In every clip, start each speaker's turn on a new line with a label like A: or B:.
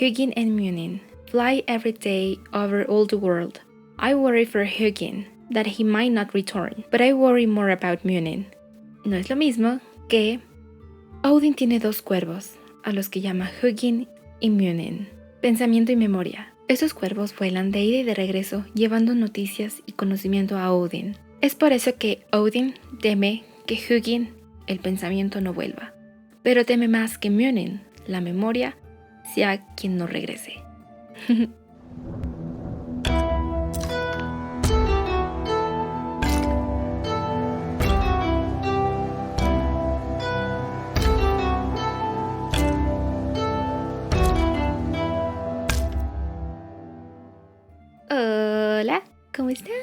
A: Hugin and Munin fly every day over all the world. I worry for Hugin, that he might not return, but I worry more about Munin. No es lo mismo que Odin tiene 2 cuervos, a los que llama Hugin y Munin. Pensamiento y memoria. Estos cuervos vuelan de ida y de regreso, llevando noticias y conocimiento a Odin. Es por eso que Odin teme que Hugin, el pensamiento, no vuelva, pero teme más que Munin, la memoria, sea quien no regrese. Hola, ¿cómo están?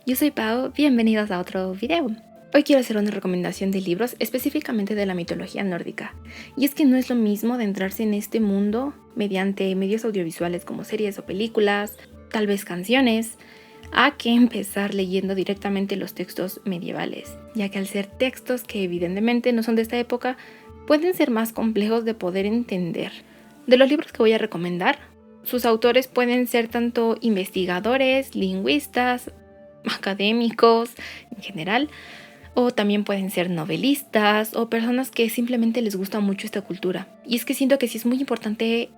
A: Yo soy Pau, bienvenidos a otro video. Hoy quiero hacer una recomendación de libros, específicamente de la mitología nórdica. Y es que no es lo mismo adentrarse en este mundo mediante medios audiovisuales como series o películas, tal vez canciones, a que empezar leyendo directamente los textos medievales, ya que al ser textos que evidentemente no son de esta época, pueden ser más complejos de poder entender. De los libros que voy a recomendar, sus autores pueden ser tanto investigadores, lingüistas, académicos en general, o también pueden ser novelistas o personas que simplemente les gusta mucho esta cultura. Y es que siento que sí es muy importante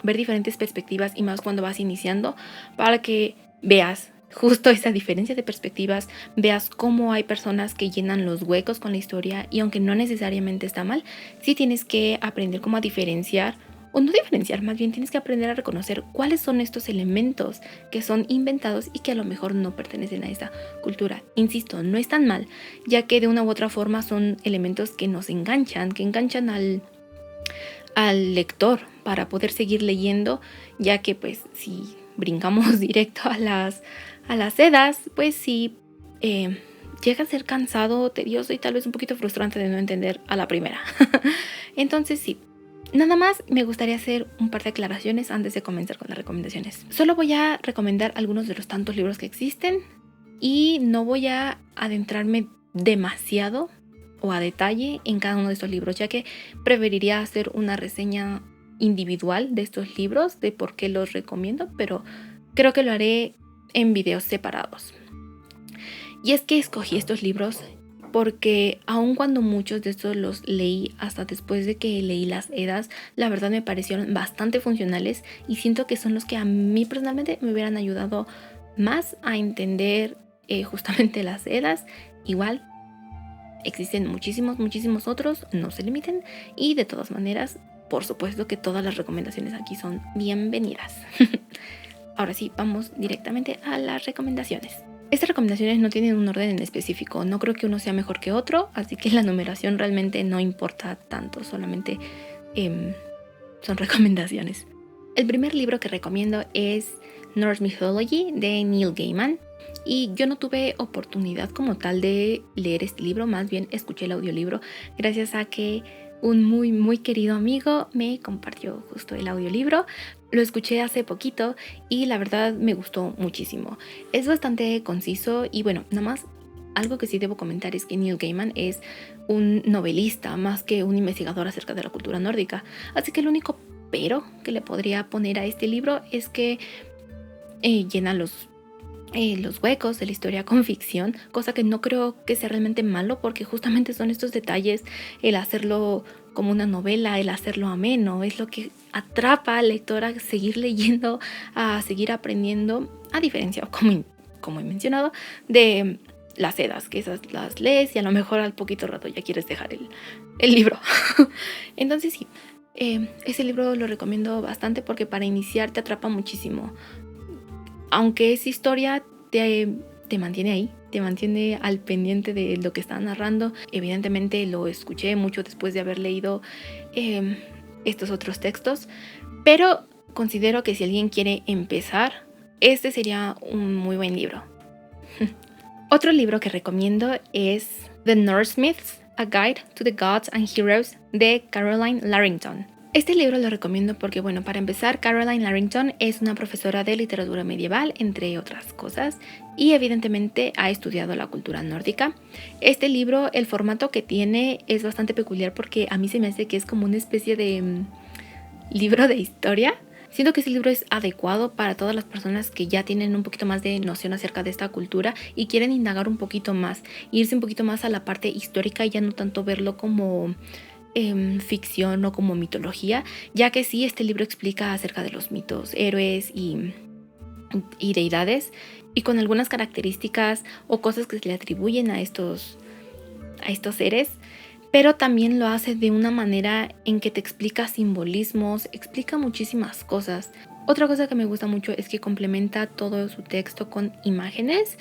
A: ver diferentes perspectivas, y más cuando vas iniciando, para que veas justo esa diferencia de perspectivas, veas cómo hay personas que llenan los huecos con la historia, y aunque no necesariamente está mal, sí tienes que aprender cómo a diferenciar, o no diferenciar, más bien tienes que aprender a reconocer cuáles son estos elementos que son inventados y que a lo mejor no pertenecen a esa cultura. Insisto, no es tan mal, ya que de una u otra forma son elementos que nos enganchan, que enganchan al lector para poder seguir leyendo, ya que pues si brincamos directo a las edas, pues sí llega a ser cansado, tedioso y tal vez un poquito frustrante de no entender a la primera. Entonces sí. Nada más me gustaría hacer un par de aclaraciones antes de comenzar con las recomendaciones. Solo voy a recomendar algunos de los tantos libros que existen y no voy a adentrarme demasiado o a detalle en cada uno de estos libros, ya que preferiría hacer una reseña individual de estos libros, de por qué los recomiendo, pero creo que lo haré en videos separados. Y es que escogí estos libros porque aun cuando muchos de estos los leí hasta después de que leí las Edas, la verdad me parecieron bastante funcionales y siento que son los que a mí personalmente me hubieran ayudado más a entender justamente las Edas. Igual existen muchísimos otros, no se limiten, y de todas maneras, por supuesto que todas las recomendaciones aquí son bienvenidas. Ahora sí, vamos directamente a las recomendaciones. Estas recomendaciones no tienen un orden en específico, no creo que uno sea mejor que otro, así que la numeración realmente no importa tanto, solamente son recomendaciones. El primer libro que recomiendo es Norse Mythology de Neil Gaiman, y yo no tuve oportunidad como tal de leer este libro, más bien escuché el audiolibro gracias a que un muy querido amigo me compartió justo el audiolibro. Lo escuché hace poquito y la verdad me gustó muchísimo. Es bastante conciso y bueno, nada más algo que sí debo comentar es que Neil Gaiman es un novelista más que un investigador acerca de la cultura nórdica. Así que el único pero que le podría poner a este libro es que llena los huecos de la historia con ficción, cosa que no creo que sea realmente malo, porque justamente son estos detalles, el hacerlo como una novela, el hacerlo ameno, es lo que atrapa al lector a seguir leyendo, a seguir aprendiendo, a diferencia, como he mencionado, de las Edas, que esas las lees y a lo mejor al poquito rato ya quieres dejar el libro. Entonces sí, ese libro lo recomiendo bastante porque para iniciar te atrapa muchísimo. Aunque es historia, te mantiene ahí, te mantiene al pendiente de lo que está narrando. Evidentemente lo escuché mucho después de haber leído estos otros textos, pero considero que si alguien quiere empezar, este sería un muy buen libro. Otro libro que recomiendo es The Norse Myths, A Guide to the Gods and Heroes de Caroline Larrington. Este libro lo recomiendo porque, bueno, para empezar, Caroline Larrington es una profesora de literatura medieval, entre otras cosas, y evidentemente ha estudiado la cultura nórdica. Este libro, el formato que tiene es bastante peculiar porque a mí se me hace que es como una especie de libro de historia. Siento que este libro es adecuado para todas las personas que ya tienen un poquito más de noción acerca de esta cultura y quieren indagar un poquito más, irse un poquito más a la parte histórica y ya no tanto verlo como ficción o como mitología, ya que sí, este libro explica acerca de los mitos, héroes y deidades, y con algunas características o cosas que se le atribuyen a estos seres, pero también lo hace de una manera en que te explica simbolismos, explica muchísimas cosas. Otra cosa que me gusta mucho es que complementa todo su texto con imágenes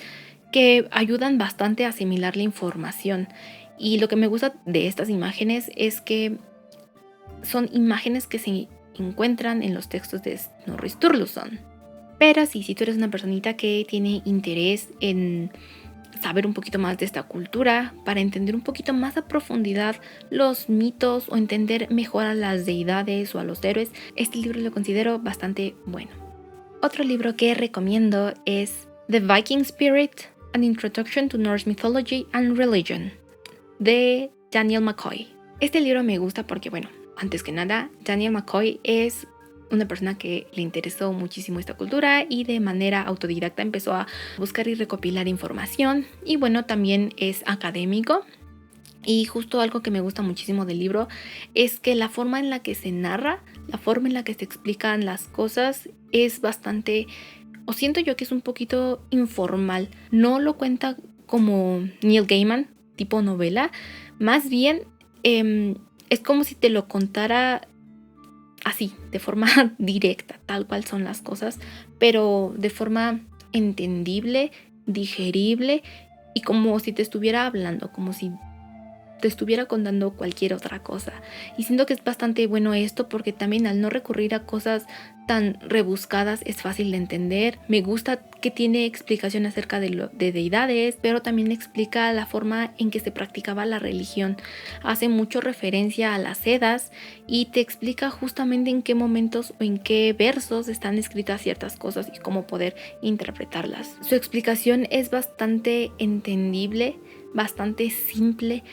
A: que ayudan bastante a asimilar la información. Y lo que me gusta de estas imágenes es que son imágenes que se encuentran en los textos de Snorri Sturluson. Pero sí, si tú eres una personita que tiene interés en saber un poquito más de esta cultura, para entender un poquito más a profundidad los mitos o entender mejor a las deidades o a los héroes, este libro lo considero bastante bueno. Otro libro que recomiendo es The Viking Spirit, An Introduction to Norse Mythology and Religion, de Daniel McCoy. Este libro me gusta porque, bueno, antes que nada, Daniel McCoy es una persona que le interesó muchísimo esta cultura y de manera autodidacta empezó a buscar y recopilar información. Y bueno, también es académico. Y justo algo que me gusta muchísimo del libro es que la forma en la que se narra, la forma en la que se explican las cosas es bastante, o siento yo que es un poquito informal. No lo cuenta como Neil Gaiman, tipo novela. Más bien es como si te lo contara así, de forma directa, tal cual son las cosas, pero de forma entendible, digerible y como si te estuviera hablando, como si te estuviera contando cualquier otra cosa. Y siento que es bastante bueno esto porque también al no recurrir a cosas tan rebuscadas es fácil de entender. Me gusta que tiene explicación acerca de deidades, pero también explica la forma en que se practicaba la religión. Hace mucho referencia a las Edas y te explica justamente en qué momentos o en qué versos están escritas ciertas cosas y cómo poder interpretarlas. Su explicación es bastante entendible, bastante simple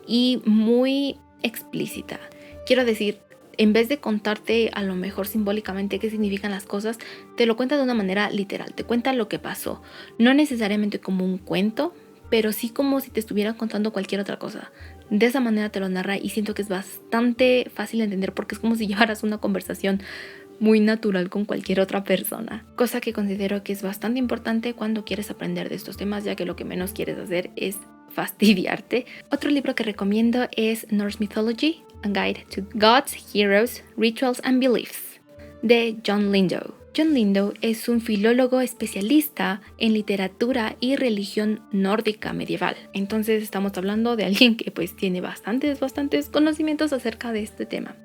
A: y muy explícita. Quiero decir, en vez de contarte a lo mejor simbólicamente qué significan las cosas, te lo cuenta de una manera literal, te cuenta lo que pasó. No necesariamente como un cuento, pero sí como si te estuviera contando cualquier otra cosa. De esa manera te lo narra y siento que es bastante fácil de entender porque es como si llevaras una conversación muy natural con cualquier otra persona. Cosa que considero que es bastante importante cuando quieres aprender de estos temas, ya que lo que menos quieres hacer es fastidiarte. Otro libro que recomiendo es Norse Mythology, A Guide to Gods, Heroes, Rituals and Beliefs, de John Lindow. John Lindow es un filólogo especialista en literatura y religión nórdica medieval. Entonces estamos hablando de alguien que pues tiene bastantes conocimientos acerca de este tema.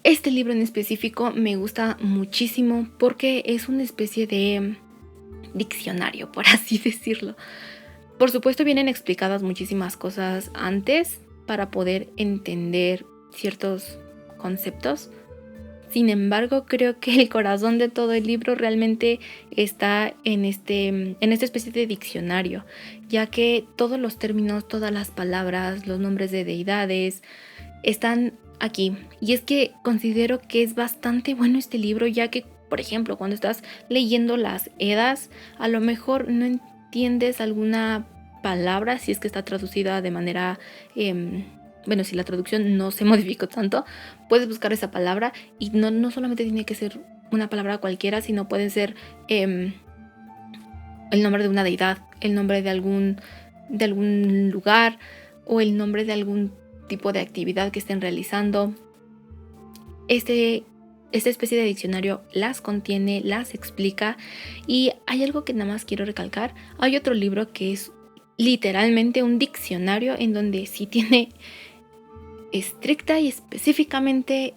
A: Este libro en específico me gusta muchísimo porque es una especie de diccionario, por así decirlo. Por supuesto vienen explicadas muchísimas cosas antes para poder entender ciertos conceptos. Sin embargo, creo que el corazón de todo el libro realmente está en esta especie de diccionario, ya que todos los términos, todas las palabras, los nombres de deidades están aquí. Y es que considero que es bastante bueno este libro, ya que, por ejemplo, cuando estás leyendo las Edas, a lo mejor no entiendes alguna palabra, si es que está traducida de manera, si la traducción no se modificó tanto, puedes buscar esa palabra y no solamente tiene que ser una palabra cualquiera, sino puede ser el nombre de una deidad, el nombre de algún lugar o el nombre de algún tipo de actividad que estén realizando. Esta especie de diccionario las contiene, las explica. Y hay algo que nada más quiero recalcar. Hay otro libro que es literalmente un diccionario en donde sí tiene estricta y específicamente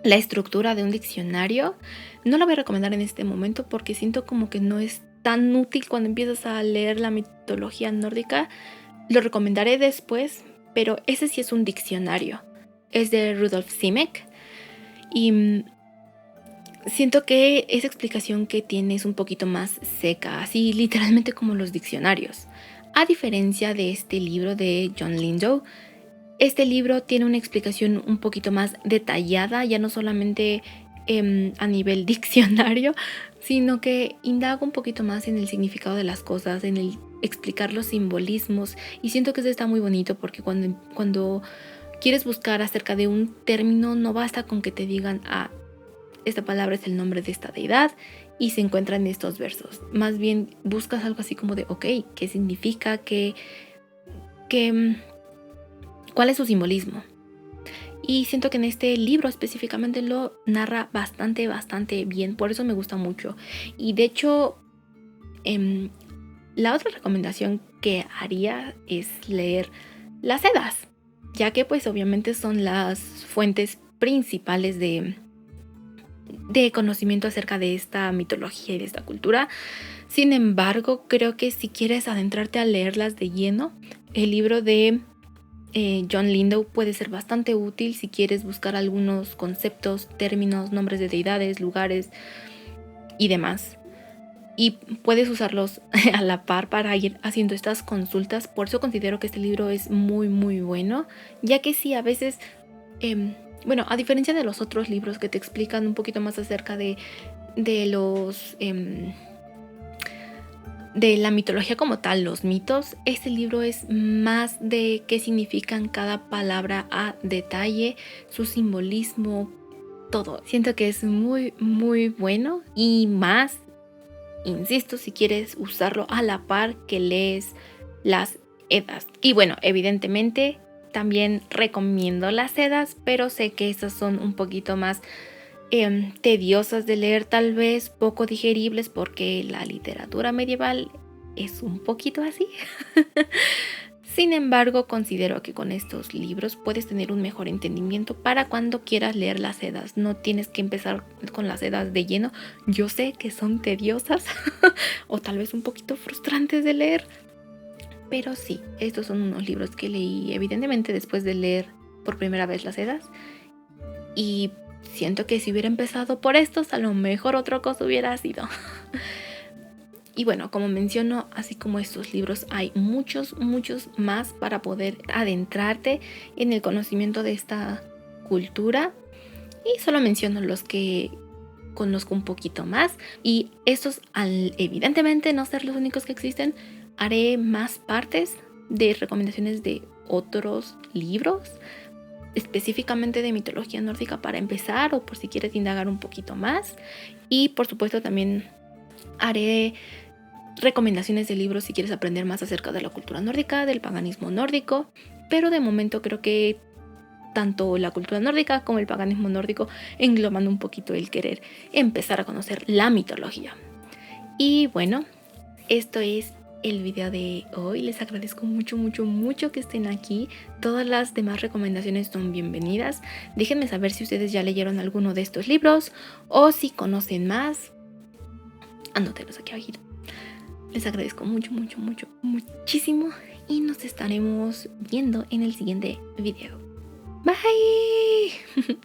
A: la estructura de un diccionario. No lo voy a recomendar en este momento porque siento como que no es tan útil cuando empiezas a leer la mitología nórdica. Lo recomendaré después, pero ese sí es un diccionario. Es de Rudolf Simek y siento que esa explicación que tiene es un poquito más seca, así literalmente como los diccionarios. A diferencia de este libro de John Lindow, Este libro tiene una explicación un poquito más detallada, ya no solamente a nivel diccionario, sino que indaga un poquito más en el significado de las cosas, en el explicar los simbolismos. Y siento que eso está muy bonito porque cuando quieres buscar acerca de un término, no basta con que te digan, esta palabra es el nombre de esta deidad y se encuentra en estos versos. Más bien buscas algo así como de, ok, ¿qué significa? ¿Cuál es su simbolismo? Y siento que en este libro específicamente lo narra bastante bien. Por eso me gusta mucho. Y de hecho, la otra recomendación que haría es leer las Edas, ya que pues obviamente son las fuentes principales de conocimiento acerca de esta mitología y de esta cultura. Sin embargo, creo que si quieres adentrarte a leerlas de lleno, el libro de John Lindow puede ser bastante útil si quieres buscar algunos conceptos, términos, nombres de deidades, lugares y demás. Y puedes usarlos a la par para ir haciendo estas consultas. Por eso considero que este libro es muy bueno, ya que sí, a veces, bueno, a diferencia de los otros libros que te explican un poquito más acerca de los... de la mitología como tal, los mitos, este libro es más de qué significan cada palabra a detalle, su simbolismo, todo. Siento que es muy bueno y más, insisto, si quieres usarlo a la par que lees las Edas. Y bueno, evidentemente también recomiendo las Edas, pero sé que esas son un poquito más tediosas de leer, tal vez poco digeribles, porque la literatura medieval es un poquito así. Sin embargo, considero que con estos libros puedes tener un mejor entendimiento para cuando quieras leer las Edas. No tienes que empezar con las Edas de lleno. Yo sé que son tediosas o tal vez un poquito frustrantes de leer, pero sí, estos son unos libros que leí evidentemente después de leer por primera vez las Edas, y siento que si hubiera empezado por estos, a lo mejor otra cosa hubiera sido. Y bueno, como menciono, así como estos libros, hay muchos más para poder adentrarte en el conocimiento de esta cultura. Y solo menciono los que conozco un poquito más. Y estos, al evidentemente no ser los únicos que existen, haré más partes de recomendaciones de otros libros, específicamente de mitología nórdica para empezar, o por si quieres indagar un poquito más. Y por supuesto también haré recomendaciones de libros si quieres aprender más acerca de la cultura nórdica, del paganismo nórdico, pero de momento creo que tanto la cultura nórdica como el paganismo nórdico engloban un poquito el querer empezar a conocer la mitología. Y bueno, esto es el video de hoy. Les agradezco mucho que estén aquí. Todas las demás recomendaciones son bienvenidas. Déjenme saber si ustedes ya leyeron alguno de estos libros o si conocen más. Anótenlos aquí abajito. Les agradezco muchísimo y nos estaremos viendo en el siguiente video. Bye.